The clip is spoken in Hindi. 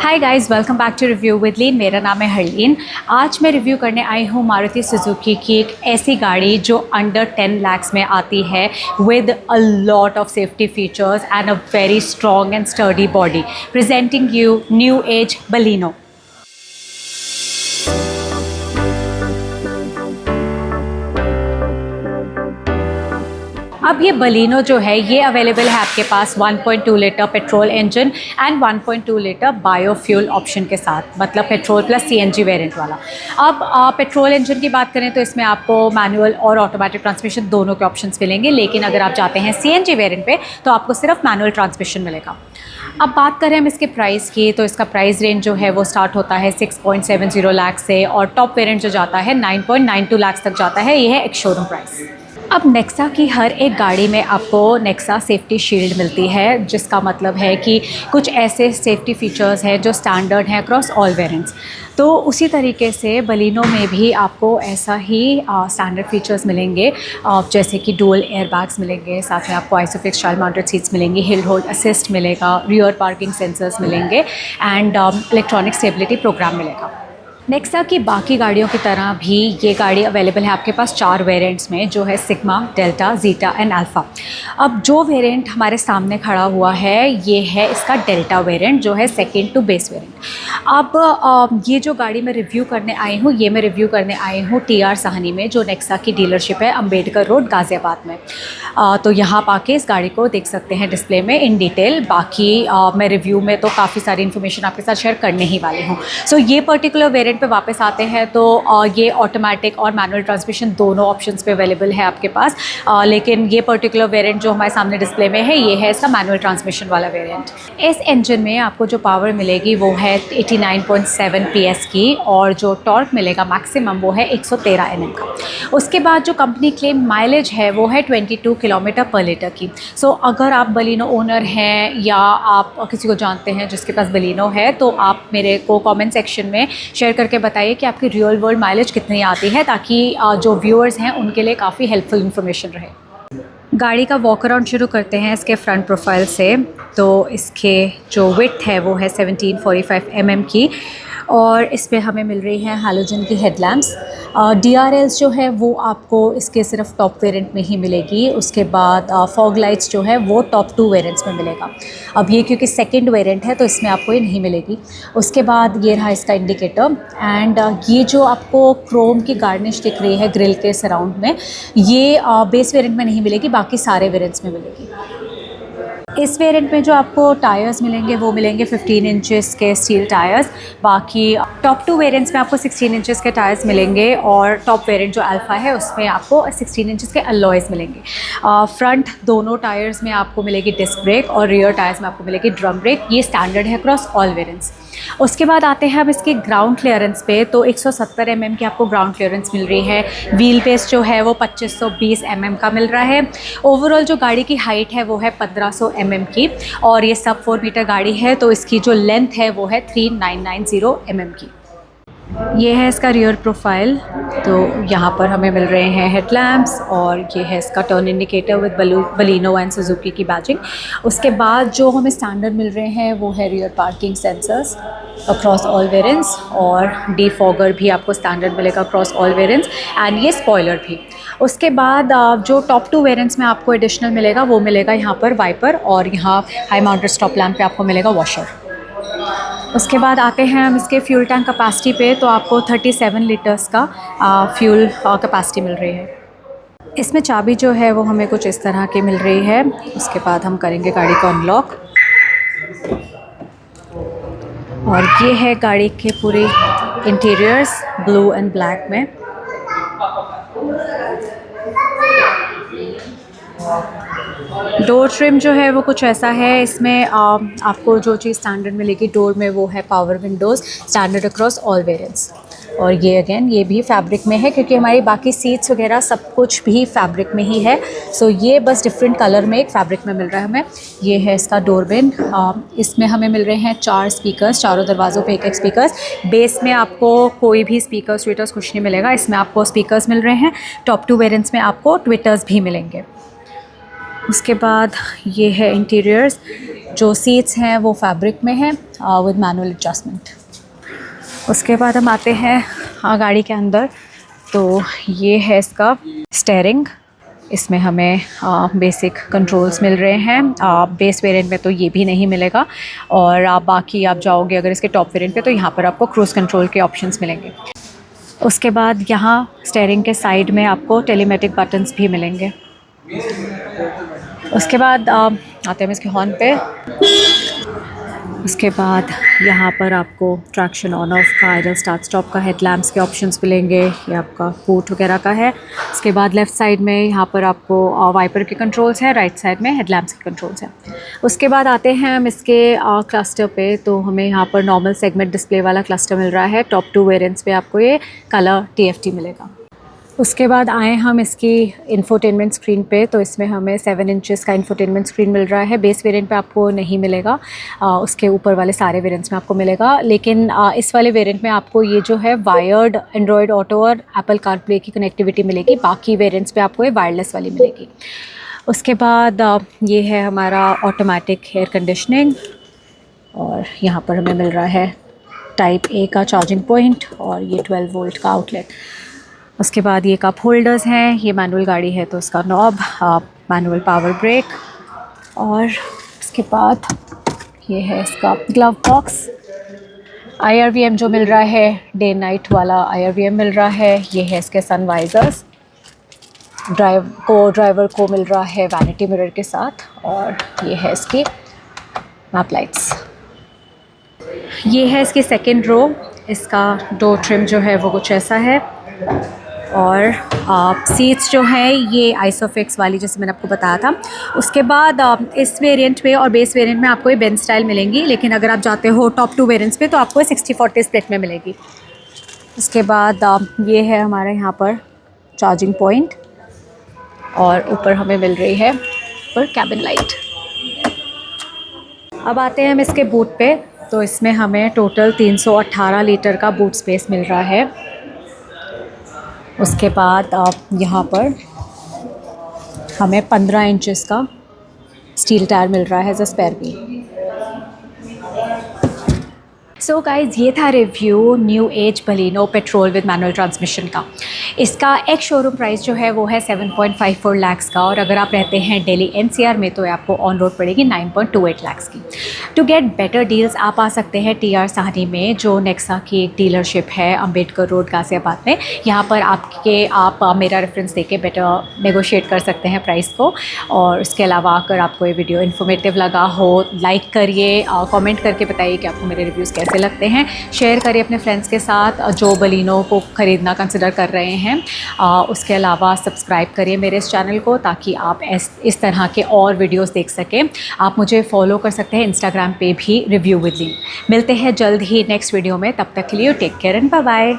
Hi guys, welcome back to review with Leen. मेरा नाम है हरलीन। आज मैं रिव्यू करने आई हूँ मारुति सुजुकी की एक ऐसी गाड़ी जो अंडर 10 lakhs में आती है with a lot of safety features and a very strong and sturdy body. Presenting you new age Baleno. अब ये बलिनो जो है ये अवेलेबल है आपके पास 1.2 litre petrol engine and 1.2 litre biofuel option के साथ, मतलब पेट्रोल प्लस सीएनजी वेरिएंट वाला। अब पेट्रोल इंजन की बात करें तो इसमें आपको मैनुअल और ऑटोमेटिक ट्रांसमिशन दोनों के ऑप्शंस मिलेंगे, लेकिन अगर आप जाते हैं सीएनजी वेरिएंट पे तो आपको सिर्फ मैनुअल ट्रांसमिशन मिलेगा। अब बात करें हम इसके प्राइस की, तो इसका प्राइस रेंज जो है वो स्टार्ट होता है 6.70 लाख से और टॉप वेरिएंट जो जाता है 9.92 लाख तक जाता है। ये है एक शोरूम प्राइस। अब नेक्सा की हर एक गाड़ी में आपको नेक्सा सेफ्टी शील्ड मिलती है, जिसका मतलब है कि कुछ ऐसे सेफ्टी फीचर्स हैं जो स्टैंडर्ड हैं अक्रॉस ऑल वेरिएंट्स। तो उसी तरीके से बलिनो में भी आपको ऐसा ही स्टैंडर्ड फीचर्स मिलेंगे, जैसे कि डुअल एयरबैग्स मिलेंगे, साथ में आपको आइसोफिक्स चाइल्ड माउंटेड सीट्स मिलेंगी, हिल होल्ड असिस्ट मिलेगा, रियर पार्किंग सेंसर्स मिलेंगे एंड इलेक्ट्रॉनिक स्टेबिलिटी प्रोग्राम मिलेगा। नेक्सा की बाकी गाड़ियों की तरह भी ये गाड़ी अवेलेबल है आपके पास 4 वेरिएंट्स में, जो है sigma, delta, zeta and alpha. अब जो वेरिएंट हमारे सामने खड़ा हुआ है ये है इसका डेल्टा वेरिएंट, जो है सेकंड टू बेस वेरिएंट। अब ये जो गाड़ी मैं रिव्यू करने आई हूँ, ये मैं रिव्यू करने आई हूँ TR साहनी में, जो नेक्सा की डीलरशिप है अम्बेडकर रोड गाज़ियाबाद में। तो यहाँ आप आके इस गाड़ी को देख सकते हैं डिस्प्ले में इन डिटेल। बाकी मैं रिव्यू में तो काफ़ी सारी इन्फॉर्मेशन आपके साथ शेयर करने ही वाली हूँ। सो ये पर्टिकुलर वेरिएंट पे वापस आते हैं तो ये ऑटोमेटिक और मैनुअल ट्रांसमिशन दोनों ऑप्शंस पे अवेलेबल है आपके पास, लेकिन ये पर्टिकुलर वेरिएंट जो हमारे सामने डिस्प्ले में है ये है इसका मैनुअल ट्रांसमिशन वाला वेरिएंट। इस इंजन में आपको जो पावर मिलेगी वो है 89.7 PS की, और जो टॉर्क मिलेगा मैक्सिमम वो है 113 Nm का। उसके बाद जो कंपनी क्लेम माइलेज है वो है 22 किलोमीटर पर लीटर की। सो अगर आप बलिनो ओनर हैं या आप किसी को जानते हैं जिसके पास बलिनो है, तो आप मेरे को कमेंट सेक्शन में शेयर करके बताइए कि आपकी रियल वर्ल्ड माइलेज कितनी आती है, ताकि जो व्यूअर्स हैं उनके लिए काफ़ी हेल्पफुल इन्फॉर्मेशन रहे। गाड़ी का वॉक अराउंड शुरू करते हैं इसके फ्रंट प्रोफाइल से। तो इसके जो विड्थ है वो है 1745 mm की, और इस पे हमें मिल रही हैं हैलोजन की हेडलैम्प्स। DRLs जो है वो आपको इसके सिर्फ टॉप वेरिएंट में ही मिलेगी। उसके बाद फॉग लाइट्स जो है वो टॉप 2 वेरिएंट्स में मिलेगा। अब ये क्योंकि सेकंड वेरिएंट है तो इसमें आपको ये नहीं मिलेगी। उसके बाद ये रहा इसका इंडिकेटर, एंड ये जो आपको क्रोम की गार्निश दिख रही है ग्रिल के सराउंड में, ये बेस वेरिएंट में नहीं मिलेगी, बाकी सारे वेरिएंट्स में मिलेगी। इस वेरिएंट में जो आपको टायर्स मिलेंगे वो मिलेंगे 15 इंचेस के स्टील टायर्स। बाकी टॉप 2 वेरिएंट्स में आपको 16 इंचेस के टायर्स मिलेंगे, और टॉप वेरिएंट जो अल्फ़ा है उसमें आपको 16 इंचेस के अलॉयज़ मिलेंगे। फ्रंट दोनों टायर्स में आपको मिलेगी डिस्क ब्रेक, और रियर टायर्स में आपको मिलेगी ड्रम ब्रेक। ये स्टैंडर्ड है अक्रॉस ऑल वेरिएंट्स। उसके बाद आते हैं अब इसके ग्राउंड क्लियरेंस पे, तो 170 mm की आपको ग्राउंड क्लियरेंस मिल रही है। व्हील बेस जो है वो 2520 mm का मिल रहा है। ओवरऑल जो गाड़ी की हाइट है वो है 1500 mm की, और ये सब 4 मीटर गाड़ी है, तो इसकी जो लेंथ है वो है 3990 mm की। ये है इसका रियर प्रोफाइल। तो यहाँ पर हमें मिल रहे हैं हेडलैम्प्स, और ये है इसका turn indicator with Baleno and Suzuki की बैजिंग। उसके बाद जो हमें स्टैंडर्ड मिल रहे हैं वो है rear parking sensors across all variants, और डीफॉगर भी आपको स्टैंडर्ड मिलेगा अक्रॉस ऑल वेरिएंट्स, एंड ये स्पॉइलर भी। उसके बाद जो टॉप 2 वेरिएंट्स में आपको एडिशनल मिलेगा वो मिलेगा यहाँ पर वाइपर, और यहाँ हाई माउंटेड स्टॉप लैम्प पे आपको मिलेगा वॉशर। उसके बाद आते हैं हम इसके फ्यूल टैंक कैपेसिटी पे, तो आपको 37 लीटर्स का फ्यूल कैपेसिटी मिल रही है। इसमें चाबी जो है वो हमें कुछ इस तरह की मिल रही है। उसके बाद हम करेंगे गाड़ी को अनलॉक, और ये है गाड़ी के पूरे इंटीरियर्स ब्लू एंड ब्लैक में। डोर ट्रिम जो है वो कुछ ऐसा है। इसमें आपको जो चीज़ स्टैंडर्ड मिलेगी डोर में वो है power Windows, standard across all variants. और ये अगेन ये भी फैब्रिक में है, क्योंकि हमारी बाकी सीट्स वगैरह सब कुछ भी फैब्रिक में ही है। सो ये बस डिफरेंट कलर में एक फैब्रिक में मिल रहा है हमें। ये है इसका डोर बिन। इसमें हमें मिल रहे हैं 4 स्पीकर्स, चारों दरवाज़ों पे एक स्पीकर्स। बेस में आपको कोई भी स्पीकर्स ट्विटर्स कुछ नहीं मिलेगा, इसमें आपको स्पीकर्स मिल रहे हैं। टॉप 2 वेरिएंट्स में आपको ट्विटर्स भी मिलेंगे। उसके बाद ये है इंटीरियर्स, जो सीट्स हैं वो फैब्रिक में हैं विद मैनुअल एडजस्टमेंट। उसके बाद हम आते हैं गाड़ी के अंदर, तो ये है इसका स्टीयरिंग। इसमें हमें बेसिक कंट्रोल्स मिल रहे हैं। बेस वेरिएंट में तो ये भी नहीं मिलेगा, और आप बाकी आप जाओगे अगर इसके टॉप वेरिएंट पे तो यहाँ पर आपको क्रूज़ कंट्रोल के ऑप्शंस मिलेंगे। उसके बाद यहाँ स्टीयरिंग के साइड में आपको टेलीमेटिक बटन्स भी मिलेंगे। उसके बाद आते हैं इसके हॉर्न पे। उसके बाद यहाँ पर आपको ट्रैक्शन ऑन ऑफ का, आइडल स्टार्ट स्टॉप का, हेडलैम्प्स के ऑप्शंस मिलेंगे, ये आपका बूट वगैरह का है। उसके बाद लेफ़्ट साइड में यहाँ पर आपको वाइपर के कंट्रोल्स हैं, राइट साइड में हेडलैम्प्स के कंट्रोल्स हैं। उसके बाद आते हैं हम इसके क्लस्टर पे, तो हमें यहाँ पर नॉर्मल सेगमेंट डिस्प्ले वाला क्लस्टर मिल रहा है। टॉप 2 वेरिएंट्स पे आपको ये कलर TFT मिलेगा। उसके बाद आए हम इसकी इंफोटेनमेंट स्क्रीन पे, तो इसमें हमें 7 इंचेस का इंफोटेनमेंट स्क्रीन मिल रहा है। बेस वेरिएंट पे आपको नहीं मिलेगा, उसके ऊपर वाले सारे वेरिएंट्स में आपको मिलेगा, लेकिन इस वाले वेरिएंट में आपको ये जो है वायर्ड एंड्रॉयड ऑटो और एप्पल कारप्ले की कनेक्टिविटी मिलेगी। बाकी वेरिएंट्स पे आपको ये वायरलेस वाली मिलेगी। उसके बाद ये है हमारा ऑटोमेटिक एयर कंडीशनिंग, और यहाँ पर हमें मिल रहा है टाइप A का चार्जिंग पॉइंट और ये 12 वोल्ट का आउटलेट। उसके बाद ये कप होल्डर्स हैं, ये मैनुअल गाड़ी है तो इसका नॉब, मैनुअल पावर ब्रेक, और उसके बाद ये है इसका ग्लव बॉक्स। IRVM जो मिल रहा है, डे नाइट वाला IRVM मिल रहा है। ये है इसके सन वाइजर्स। ड्राइवर को मिल रहा है वैनिटी मिरर के साथ, और ये है इसकी मैप लाइट्स। ये है इसकी सेकेंड रो। इसका डोर ट्रिम जो है वो कुछ ऐसा है, और सीट्स जो हैं ये आइसोफिक्स वाली जैसे मैंने आपको बताया था। उसके बाद इस वेरिएंट में और बेस वेरिएंट में आपको ये बेंच स्टाइल मिलेंगी, लेकिन अगर आप जाते हो टॉप 2 वेरिएंट्स पे तो आपको 60-40 स्प्लिट में मिलेगी। उसके बाद ये है हमारे यहाँ पर चार्जिंग पॉइंट, और ऊपर हमें मिल रही है ऊपर कैबिन लाइट। अब आते हैं हम इसके बूट पे, तो इसमें हमें टोटल 318 लीटर का बूट स्पेस मिल रहा है। उसके बाद यहाँ पर हमें 15 इंचेस का स्टील टायर मिल रहा है as a spare wheel. So guys, ये था review new age Baleno petrol with manual transmission का। इसका एक शोरूम प्राइस जो है वो है 7.54 लाख्स का, और अगर आप रहते हैं दिल्ली NCR में तो आपको ऑन रोड पड़ेगी 9.28 लाख्स की। टू गेट बेटर डील्स आप आ सकते हैं TR साहनी में, जो नेक्सा की एक डीलरशिप है अम्बेडकर रोड गाज़ियाबाद में। यहाँ पर आप मेरा रेफरेंस देके बेटर नेगोशिएट कर सकते हैं प्राइस को। और उसके अलावा अगर आपको ये वीडियो इन्फॉर्मेटिव लगा हो, लाइक करिए, कमेंट करके बताइए कि आपको मेरे रिव्यूज़ कैसे लगते हैं। शेयर करिए अपने फ्रेंड्स के साथ जो बलिनो को ख़रीदना कंसिडर कर रहे हैं। उसके अलावा सब्सक्राइब करिए मेरे इस चैनल को, ताकि आप इस तरह के और वीडियोस देख सकें। आप मुझे फॉलो कर सकते हैं इंस्टाग्राम पे भी, रिव्यू विद ली। मिलते हैं जल्द ही नेक्स्ट वीडियो में, तब तक के लिए take care and bye bye.